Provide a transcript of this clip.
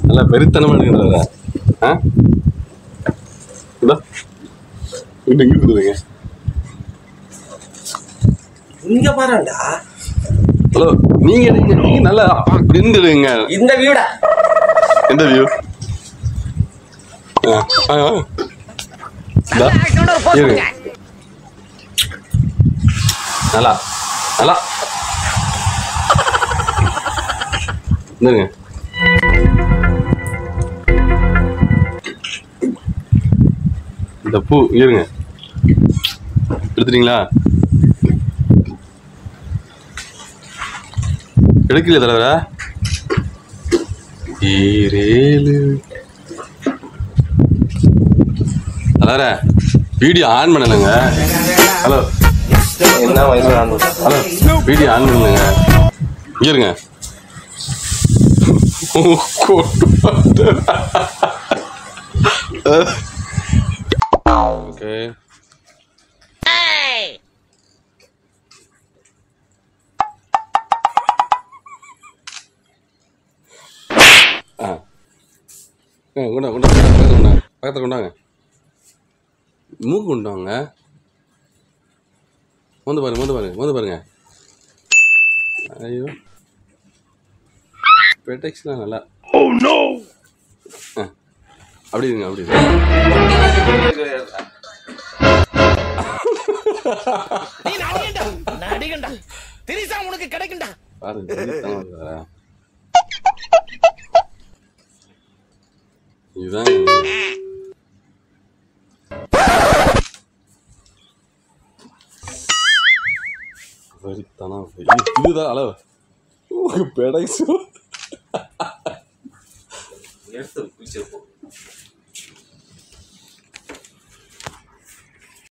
நல்லா வெறித்தனமா எடுக்கிறதா? இங்க இருக்குதுங்க. இங்க பாருடா. ஹலோ, நீங்க எடுங்க. நீங்க நல்லா அப்படின்னு எடுங்க. இந்த வியூடா. எந்த வியூ? நல்லா நல்லா இருங்க. இந்த பூ இருங்க. எடுத்துட்டீங்களா? எடுக்கலையா தலைவரா? தலைவர வீடியோ ஆன் பண்ணலங்க. ஹலோ, என்ன வயசு? ஹலோ, வீடியோ ஆன் பண்ணுங்க. இங்க இருங்க. ஓகே. பக்கத்தில் கொண்டாங்க. மூக்கு கொண்டாங்க. மோந்து பாருங்க. ஐயோ, ப்ரொடெக்ஷனாக நல்லா. அப்படி இருங்க. இதுதான் இதுதான் அளவு. பெடைசு எடுத்து